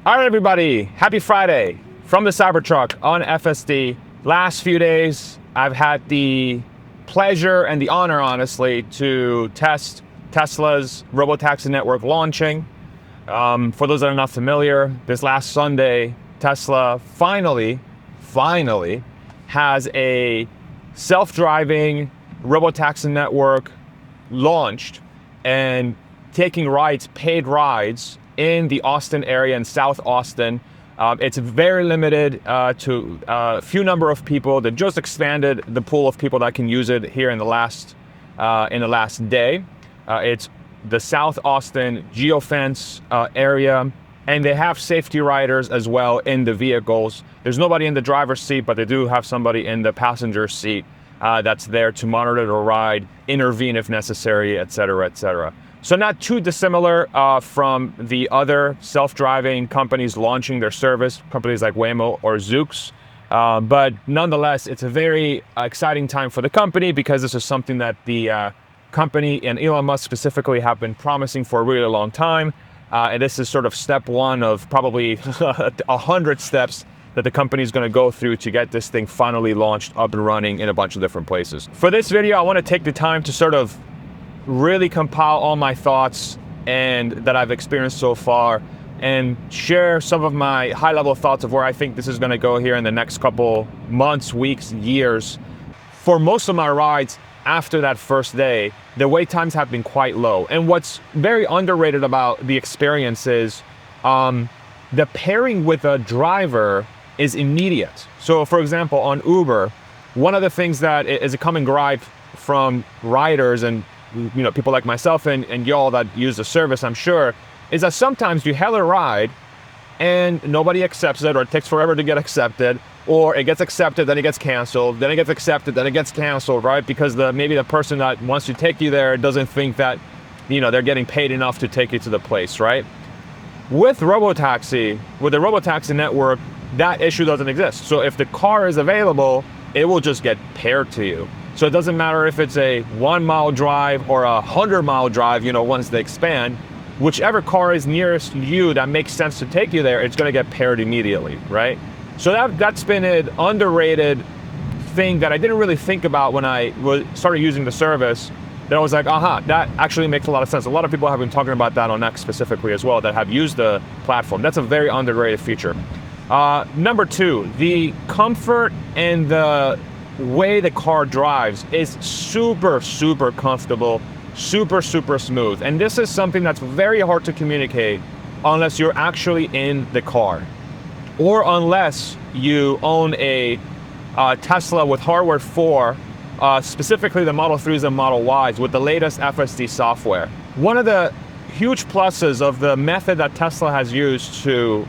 All right, everybody, happy Friday from the Cybertruck on FSD. Last few days, I've had the pleasure and the honor, honestly, to test Tesla's robotaxi network launching. For those that are not familiar, this last Sunday, Tesla finally has a self-driving robotaxi network launched and taking rides, paid rides, in the Austin area in South Austin. It's very limited to a few number of people. They just expanded the pool of people that can use it here in the last day. It's the South Austin geofence area, and they have safety riders as well in the vehicles. There's nobody in the driver's seat, but they do have somebody in the passenger seat that's there to monitor the ride, intervene if necessary, etc., etc. So not too dissimilar from the other self-driving companies launching their service, companies like Waymo or Zoox. But nonetheless, it's a very exciting time for the company because this is something that the company and Elon Musk specifically have been promising for a really long time. And this is sort of step one of probably 100 steps that the company is going to go through to get this thing finally launched, up and running in a bunch of different places. For this video, I want to take the time to sort of really compile all my thoughts and that I've experienced so far and share some of my high-level thoughts of where I think this is going to go here in the next couple months, weeks, years. For most of my rides after that first day, the wait times have been quite low. And what's very underrated about the experience is the pairing with a driver is immediate. So for example, on Uber, one of the things that is a common gripe from riders and people like myself and y'all that use the service, I'm sure, is that sometimes you hail a ride and nobody accepts it, or it takes forever to get accepted, or it gets accepted, then it gets canceled, then it gets accepted, then it gets canceled, right? Because maybe the person that wants to take you there doesn't think that, they're getting paid enough to take you to the place, right? With the robotaxi network, that issue doesn't exist. So if the car is available, it will just get paired to you. So it doesn't matter if it's a 1 mile drive or a 100-mile drive, once they expand, whichever car is nearest you that makes sense to take you there, it's going to get paired immediately, right? So that's been an underrated thing that I didn't really think about when I started using the service, that I was like, that actually makes a lot of sense. A lot of people have been talking about that on X specifically as well that have used the platform. That's a very underrated feature. Number two, the comfort and the way the car drives is super comfortable, super smooth. And this is something that's very hard to communicate unless you're actually in the car, or unless you own a Tesla with hardware 4, specifically the Model 3s and Model Ys with the latest FSD software. One of the huge pluses of the method that Tesla has used to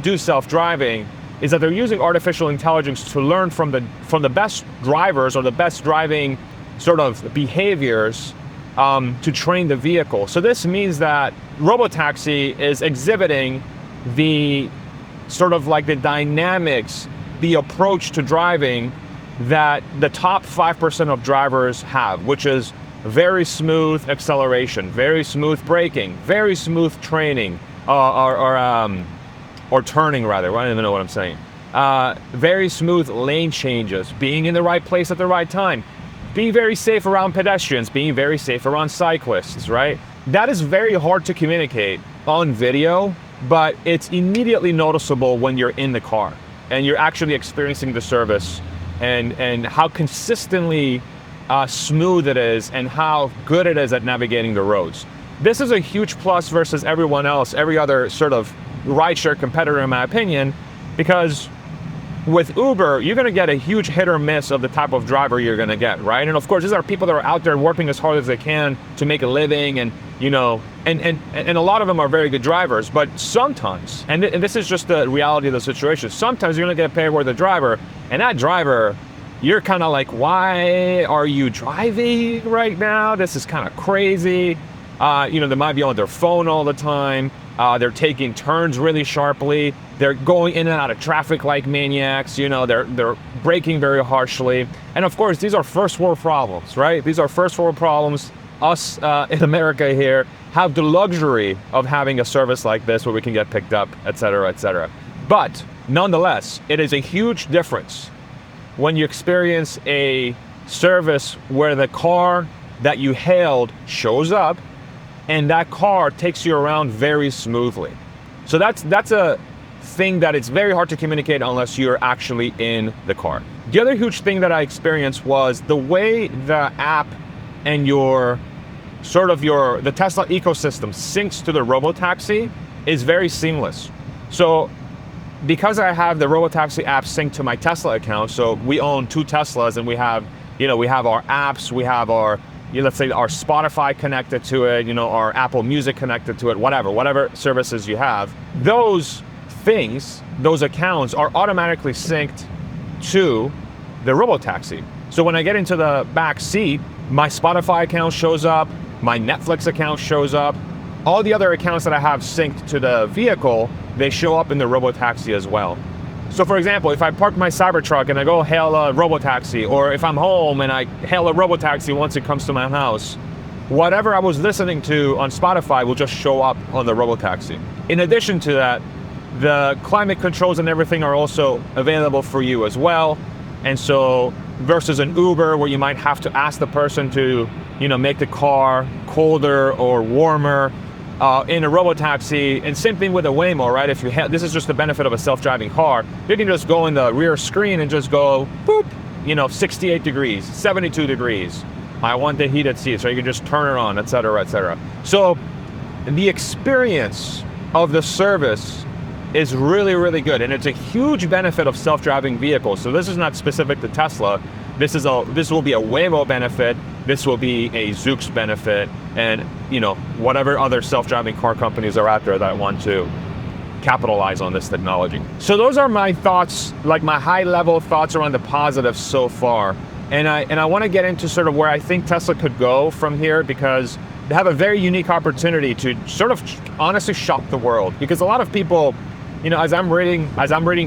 do self-driving is that they're using artificial intelligence to learn from the best drivers or the best driving sort of behaviors to train the vehicle. So this means that robotaxi is exhibiting the sort of like the dynamics, the approach to driving that the top 5% of drivers have, which is very smooth acceleration, very smooth braking, very smooth training, or turning rather, I don't even know what I'm saying. Very smooth lane changes, being in the right place at the right time, being very safe around pedestrians, being very safe around cyclists, right? That is very hard to communicate on video, but it's immediately noticeable when you're in the car and you're actually experiencing the service and how consistently smooth it is and how good it is at navigating the roads. This is a huge plus versus everyone else, every other sort of rideshare competitor in my opinion, because with Uber, you're going to get a huge hit or miss of the type of driver you're going to get, right? And of course, these are people that are out there working as hard as they can to make a living, and and a lot of them are very good drivers. But sometimes, and this is just the reality of the situation, sometimes you're going to get paired with a driver, and that driver, you're kind of like, why are you driving right now? This is kind of crazy. They might be on their phone all the time. They're taking turns really sharply. They're going in and out of traffic like maniacs. They're braking very harshly. And of course, these are first world problems, right? These are first world problems us in America here have the luxury of having a service like this where we can get picked up, et cetera, et cetera. But nonetheless, it is a huge difference when you experience a service where the car that you hailed shows up and that car takes you around very smoothly. So that's a thing that it's very hard to communicate unless you're actually in the car. The other huge thing that I experienced was the way the app and the Tesla ecosystem syncs to the robotaxi is very seamless. So because I have the robotaxi app synced to my Tesla account, so we own 2 Teslas and we have our apps, we have our, let's say our Spotify connected to it, our Apple Music connected to it, whatever services you have, those accounts are automatically synced to the robotaxi. So when I get into the back seat, my Spotify account shows up, my Netflix account shows up, all the other accounts that I have synced to the vehicle, they show up in the robotaxi as well. So for example, if I park my Cybertruck and I go hail a robotaxi, or if I'm home and I hail a robotaxi once it comes to my house, whatever I was listening to on Spotify will just show up on the robotaxi. In addition to that, the climate controls and everything are also available for you as well. And so versus an Uber where you might have to ask the person to, make the car colder or warmer, in a robotaxi, and same thing with a Waymo, right? This is just the benefit of a self-driving car. You can just go in the rear screen and just go, boop, 68 degrees, 72 degrees. I want the heated seats, so you can just turn it on, et cetera, et cetera. So the experience of the service is really, really good, and it's a huge benefit of self-driving vehicles. So this is not specific to Tesla. This will be a Waymo benefit. This will be a Zoox benefit, and whatever other self-driving car companies are out there that want to capitalize on this technology. So those are my thoughts, like my high-level thoughts around the positives so far. And I want to get into sort of where I think Tesla could go from here, because they have a very unique opportunity to sort of honestly shock the world. Because a lot of people, as I'm reading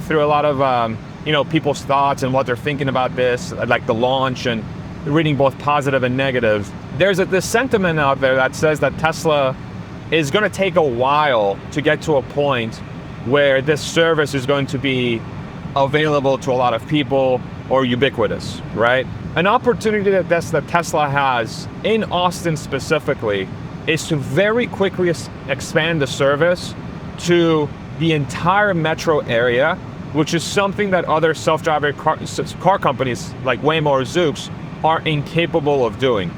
through a lot of people's thoughts and what they're thinking about this, like the launch, and reading both positive and negative, there's this sentiment out there that says that Tesla is going to take a while to get to a point where this service is going to be available to a lot of people or ubiquitous, right? An opportunity that Tesla has in Austin specifically is to very quickly expand the service to the entire metro area, which is something that other self-driving car companies like Waymo or Zoox are incapable of doing.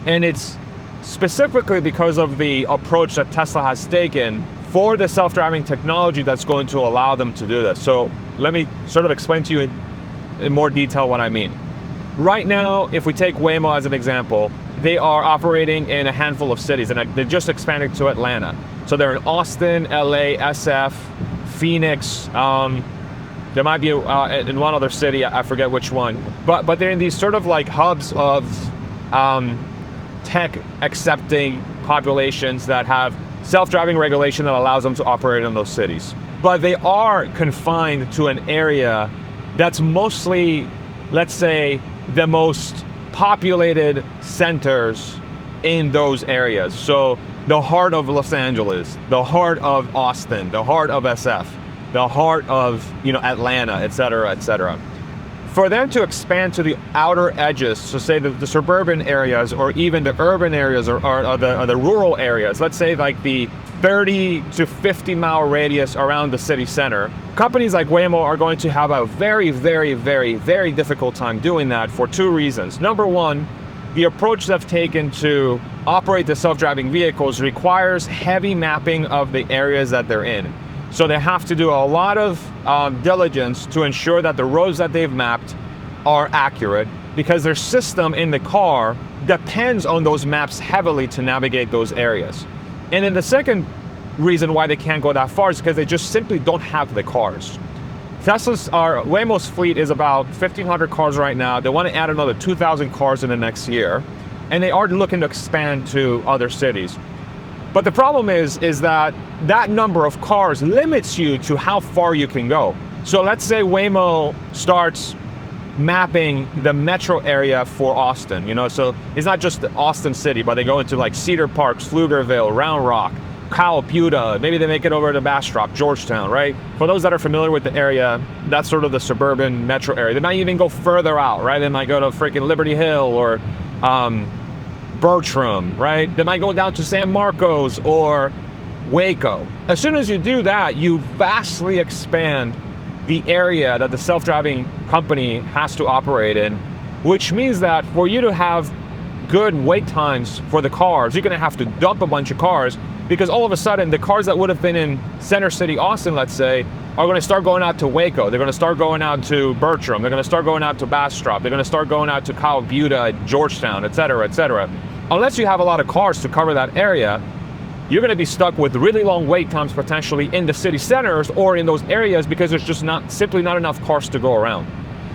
And it's specifically because of the approach that Tesla has taken for the self-driving technology that's going to allow them to do this. So let me sort of explain to you in more detail what I mean. Right now, if we take Waymo as an example, they are operating in a handful of cities, and they're just expanding to Atlanta. So they're in Austin, LA, SF, Phoenix, there might be in one other city, I forget which one, but they're in these sort of like hubs of tech accepting populations that have self-driving regulation that allows them to operate in those cities. But they are confined to an area that's mostly, let's say, the most populated centers in those areas. So the heart of Los Angeles, the heart of Austin, the heart of SF, the heart of Atlanta, et cetera, et cetera. For them to expand to the outer edges, so say the suburban areas or even the urban areas or the rural areas, let's say like the 30 to 50 mile radius around the city center, companies like Waymo are going to have a very, very, very, very difficult time doing that for 2 reasons. Number one, the approach they've taken to operate the self-driving vehicles requires heavy mapping of the areas that they're in. So they have to do a lot of diligence to ensure that the roads that they've mapped are accurate, because their system in the car depends on those maps heavily to navigate those areas. And then the second reason why they can't go that far is because they just simply don't have the cars. Waymo's fleet is about 1,500 cars right now. They want to add another 2,000 cars in the next year, and they are looking to expand to other cities. But the problem is that number of cars limits you to how far you can go. So let's say Waymo starts mapping the metro area for Austin, so it's not just Austin City, but they go into like Cedar Park, Pflugerville, Round Rock, Calputa, maybe they make it over to Bastrop, Georgetown, right? For those that are familiar with the area, that's sort of the suburban metro area. They might even go further out, right? They might go to freaking Liberty Hill or Bertram, right? They might go down to San Marcos or Waco. As soon as you do that, you vastly expand the area that the self-driving company has to operate in, which means that for you to have good wait times for the cars, you're gonna have to dump a bunch of cars, because all of a sudden the cars that would have been in Center City, Austin, let's say, are gonna start going out to Waco, they're gonna start going out to Bertram, they're gonna start going out to Bastrop, they're gonna start going out to Calputa, Georgetown, etc., etc. Unless you have a lot of cars to cover that area, you're going to be stuck with really long wait times potentially in the city centers or in those areas, because there's just simply not enough cars to go around.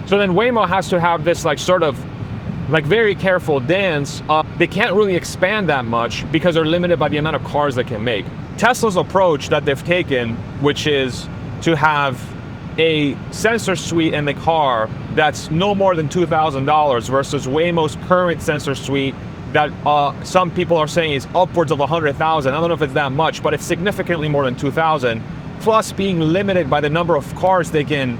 So then Waymo has to have this very careful dance. They can't really expand that much because they're limited by the amount of cars they can make. Tesla's approach that they've taken, which is to have a sensor suite in the car that's no more than $2,000 versus Waymo's current sensor suite that some people are saying is upwards of 100,000. I don't know if it's that much, but it's significantly more than 2,000. Plus being limited by the number of cars they can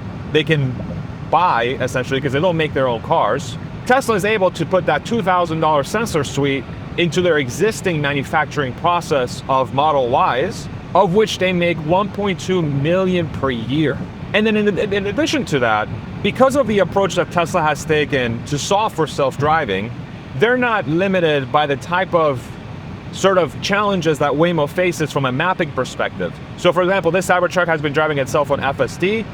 buy, essentially, because they don't make their own cars. Tesla is able to put that $2,000 sensor suite into their existing manufacturing process of Model Ys, of which they make 1.2 million per year. And then in addition to that, because of the approach that Tesla has taken to solve for self-driving, they're not limited by the type of sort of challenges that Waymo faces from a mapping perspective. So for example, this Cybertruck has been driving itself on FSD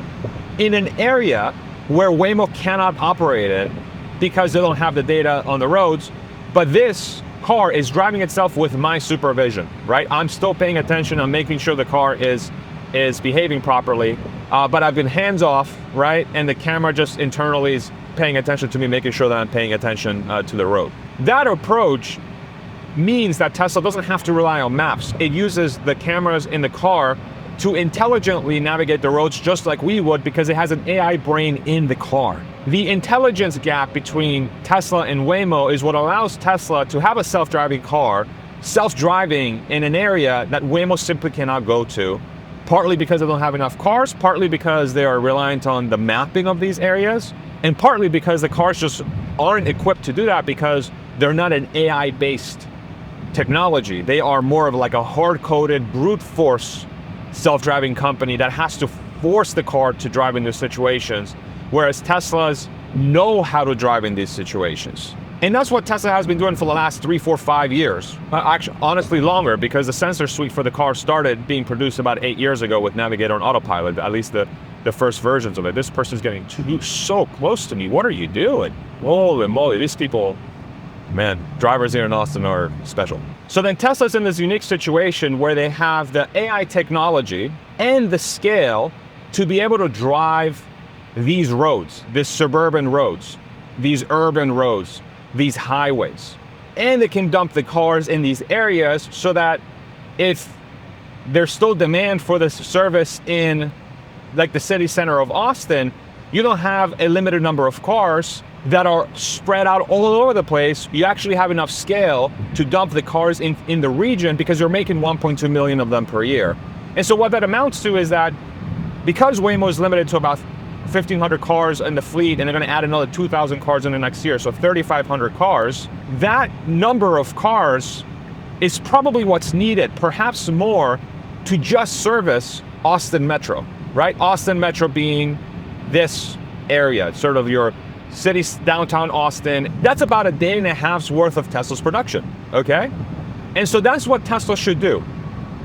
in an area where Waymo cannot operate it because they don't have the data on the roads, but this car is driving itself with my supervision, right? I'm still paying attention, I'm making sure the car is behaving properly, but I've been hands off, right? And the camera just internally is paying attention to me, making sure that I'm paying attention to the road. That approach means that Tesla doesn't have to rely on maps. It uses the cameras in the car to intelligently navigate the roads just like we would, because it has an AI brain in the car. The intelligence gap between Tesla and Waymo is what allows Tesla to have a self-driving car, self-driving in an area that Waymo simply cannot go to, partly because they don't have enough cars, partly because they are reliant on the mapping of these areas, and partly because the cars just aren't equipped to do that because they're not an AI-based technology. They are more of like a hard-coded, brute force self-driving company that has to force the car to drive in these situations, whereas Teslas know how to drive in these situations. And that's what Tesla has been doing for the last 3, 4, 5 years. Actually, honestly longer, because the sensor suite for the car started being produced about 8 years ago with Navigator and Autopilot, at least the first versions of it. This person's getting so close to me. What are you doing? Holy moly, these people, man, drivers here in Austin are special. So then Tesla's in this unique situation where they have the AI technology and the scale to be able to drive these roads, these suburban roads, these urban roads, these highways. And they can dump the cars in these areas so that if there's still demand for this service in like the city center of Austin, you don't have a limited number of cars that are spread out all over the place. You actually have enough scale to dump the cars in the region, because you're making 1.2 million of them per year. And so what that amounts to is that because Waymo is limited to about 1,500 cars in the fleet, and they're going to add another 2,000 cars in the next year, so 3,500 cars, that number of cars is probably what's needed, perhaps more, to just service Austin Metro, right? Austin Metro being this area, sort of your city, downtown Austin. That's about a day and a half's worth of Tesla's production, okay? And so that's what Tesla should do.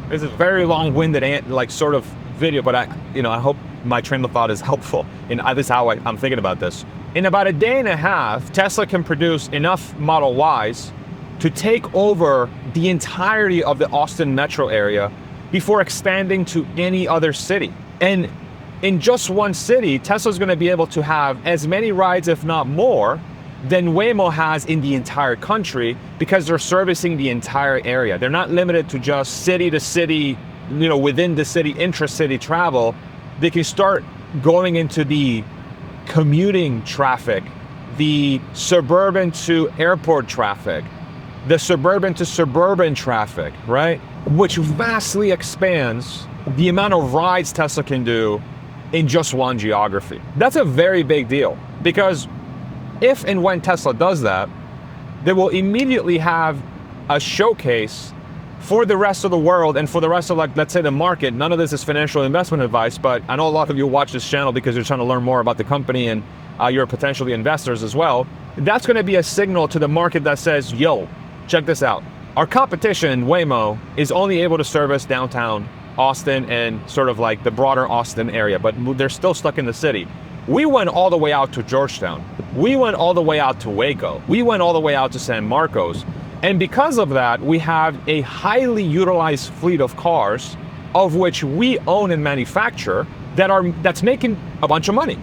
This is a very long-winded, like, sort of video, but I hope my train of thought is helpful. And this is how I'm thinking about this. In about a day and a half, Tesla can produce enough Model Ys to take over the entirety of the Austin metro area before expanding to any other city. And in just one city, Tesla's going to be able to have as many rides, if not more, than Waymo has in the entire country, because they're servicing the entire area. They're not limited to just city to city, within the city, intra-city travel. They can start going into the commuting traffic, the suburban to airport traffic, the suburban to suburban traffic, right? Which vastly expands the amount of rides Tesla can do in just one geography. That's a very big deal, because if and when Tesla does that, they will immediately have a showcase for the rest of the world and for the rest of, like, let's say, the market. None of this is financial investment advice, but I know a lot of you watch this channel because you're trying to learn more about the company, and you're potentially investors as well. That's going to be a signal to the market that says, yo, check this out. Our competition, Waymo, is only able to service downtown Austin and sort of like the broader Austin area, but they're still stuck in the city. We went all the way out to Georgetown. We went all the way out to Waco. We went all the way out to San Marcos. And because of that, we have a highly utilized fleet of cars, of which we own and manufacture, that's making a bunch of money.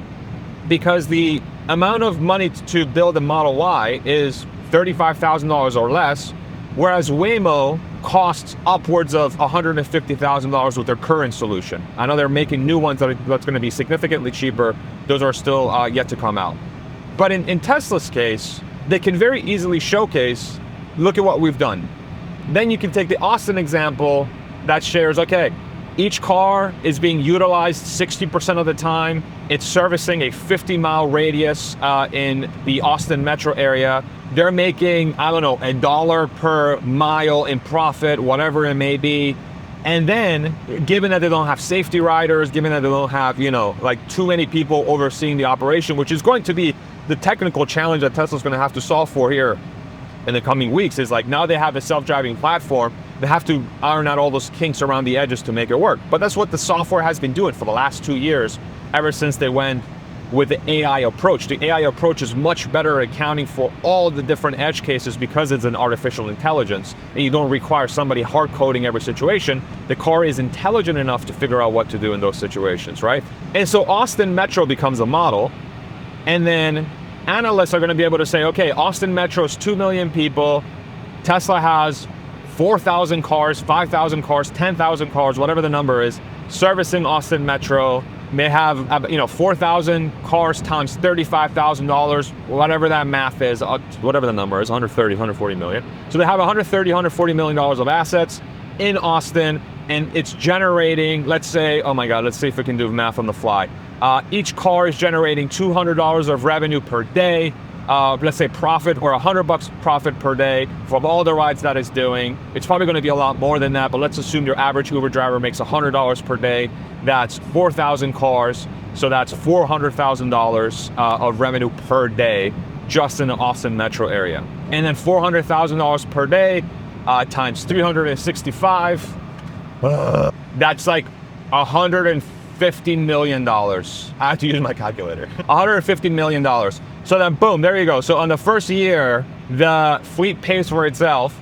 Because the amount of money to build a Model Y is $35,000 or less, whereas Waymo costs upwards of $150,000 with their current solution. I know they're making new ones that's going to be significantly cheaper. Those are still yet to come out. But in Tesla's case, they can very easily showcase, look at what we've done. Then you can take the Austin example that shares, okay, each car is being utilized 60% of the time. It's servicing a 50-mile radius in the Austin metro area. They're making, I don't know, $1 per mile in profit, whatever it may be. And then, given that they don't have safety riders, given that they don't have, like too many people overseeing the operation, which is going to be the technical challenge that Tesla's going to have to solve for here in the coming weeks, is like, now they have a self-driving platform, they have to iron out all those kinks around the edges to make it work. But that's what the software has been doing for the last 2 years, ever since they went with the AI approach. The AI approach is much better at accounting for all the different edge cases because it's an artificial intelligence, and you don't require somebody hard coding every situation. The car is intelligent enough to figure out what to do in those situations, right? And so Austin Metro becomes a model, and then analysts are going to be able to say, okay, Austin Metro is 2 million people. Tesla has 4,000 cars, 5,000 cars, 10,000 cars, whatever the number is, servicing Austin Metro. May have 4,000 cars times $35,000, whatever that math is, whatever the number is, 140 million. So they have 140 million dollars of assets in Austin, and it's generating, let's say, oh my God, let's see if we can do math on the fly. Each car is generating $200 of revenue per day. Let's say profit, or $100 profit per day from all the rides that it's doing. It's probably going to be a lot more than that, but let's assume your average Uber driver makes $100 per day. That's 4,000 cars, so that's $400,000 of revenue per day just in the Austin metro area. And then $400,000 per day times 365, that's like $150 million. I have to use my calculator. $150 million. So then boom, there you go. So on the first year, the fleet pays for itself.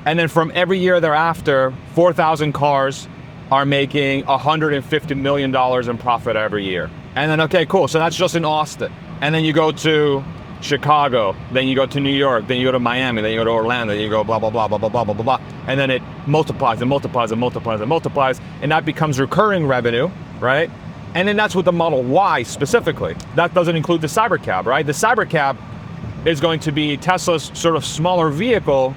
And then from every year thereafter, 4,000 cars are making $150 million in profit every year. And then, okay, cool. So that's just in Austin. And then you go to Chicago, then you go to New York, then you go to Miami, then you go to Orlando, then you go blah, blah, blah, blah, blah, blah, blah, blah, blah. And then it multiplies and multiplies and multiplies and multiplies. And that becomes recurring revenue, right? And then that's with the Model Y specifically. That doesn't include the Cybercab, right? The Cybercab is going to be Tesla's sort of smaller vehicle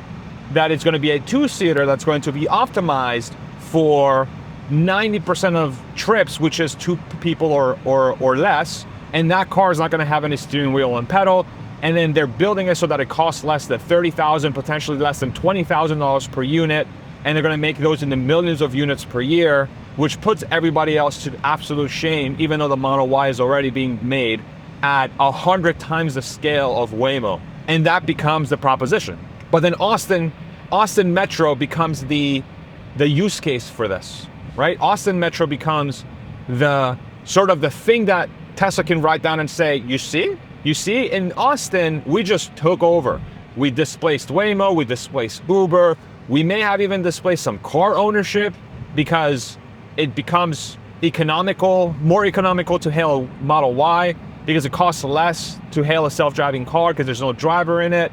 that is going to be a two-seater that's going to be optimized for 90% of trips, which is 2 people or less. And that car is not going to have any steering wheel and pedal. And then they're building it so that it costs less than $30,000, potentially less than $20,000 per unit. And they're going to make those in the millions of units per year, which puts everybody else to absolute shame, even though the Model Y is already being made at 100 times the scale of Waymo. And that becomes the proposition. But then Austin Metro becomes the use case for this, right? Austin Metro becomes the sort of the thing that Tesla can write down and say, you see, in Austin, we just took over. We displaced Waymo, we displaced Uber. We may have even displaced some car ownership because it becomes more economical to hail a Model Y because it costs less to hail a self-driving car because there's no driver in it,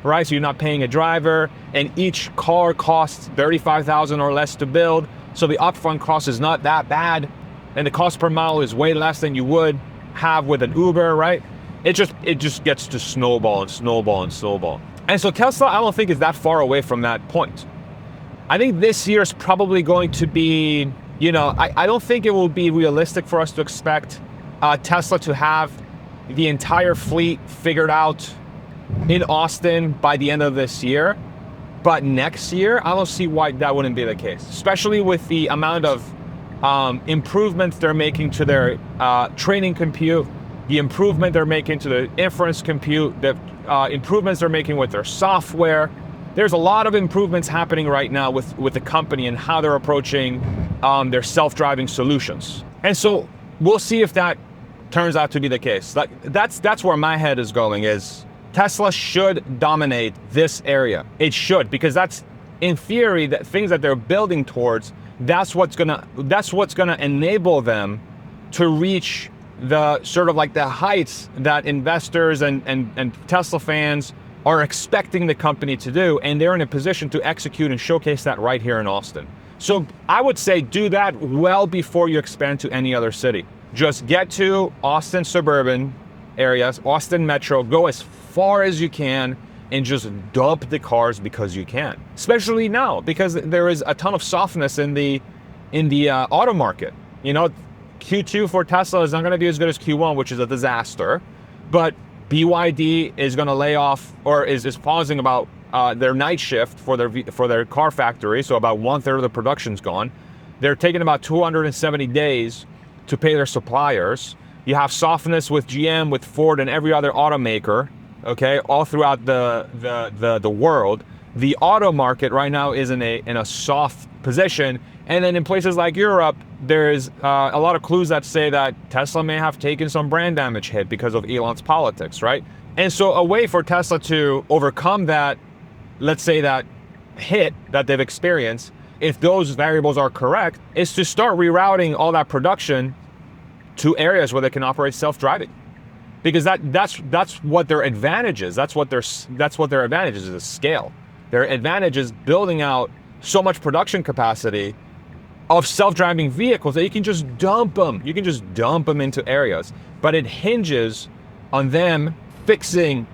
right? So you're not paying a driver, and each car costs $35,000 or less to build. So the upfront cost is not that bad, and the cost per mile is way less than you would have with an Uber, right? It just gets to snowball and snowball and snowball. And so Tesla, I don't think is that far away from that point. I think this year is probably going to be, I don't think it will be realistic for us to expect Tesla to have the entire fleet figured out in Austin by the end of this year. But next year, I don't see why that wouldn't be the case, especially with the amount of improvements they're making to their training compute, the improvement they're making to the inference compute, the improvements they're making with their software. There's a lot of improvements happening right now with the company and how they're approaching their self-driving solutions. And so we'll see if that turns out to be the case. Like that's where my head is going, is Tesla should dominate this area. It should, because that's, in theory, that things that they're building towards, that's what's gonna enable them to reach the sort of like the heights that investors and Tesla fans are expecting the company to do, and they're in a position to execute and showcase that right here in Austin. So I would say do that well before you expand to any other city. Just get to Austin suburban areas, Austin Metro, go as far as you can, and just dump the cars because you can. Especially now, because there is a ton of softness in the auto market. Q2 for Tesla is not going to be as good as Q1, which is a disaster. But BYD is going to lay off, or is pausing about their night shift for their car factory. So about 1/3 of the production's gone. They're taking about 270 days to pay their suppliers. You have softness with GM, with Ford, and every other automaker, okay, all throughout the world. The auto market right now is in a soft position. And then in places like Europe, there's a lot of clues that say that Tesla may have taken some brand damage hit because of Elon's politics, right? And so a way for Tesla to overcome that, let's say that hit that they've experienced, if those variables are correct, is to start rerouting all that production to areas where they can operate self-driving, because that's what their advantage is. That's what their advantage is scale. Their advantage is building out so much production capacity of self-driving vehicles that you can just dump them. You can just dump them into areas, but it hinges on them fixing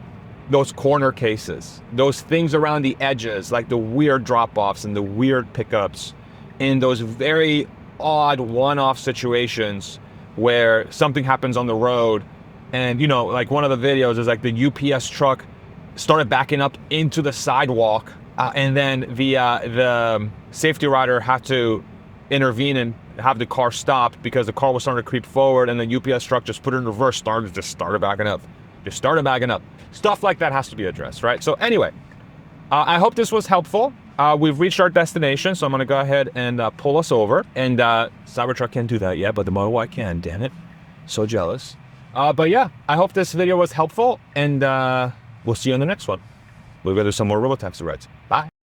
those corner cases, those things around the edges, like the weird drop-offs and the weird pickups, in those very odd one-off situations where something happens on the road. And like one of the videos is like the UPS truck started backing up into the sidewalk, and then the safety rider had to intervene and have the car stopped because the car was starting to creep forward, and the UPS truck just put it in reverse, started backing up. Stuff like that has to be addressed, right? So anyway, I hope this was helpful. We've reached our destination, so I'm going to go ahead and pull us over. And Cybertruck can't do that yet, but the Model Y can, damn it. So jealous. But yeah, I hope this video was helpful, and we'll see you on the next one. We'll go do some more robotaxi rides. Bye.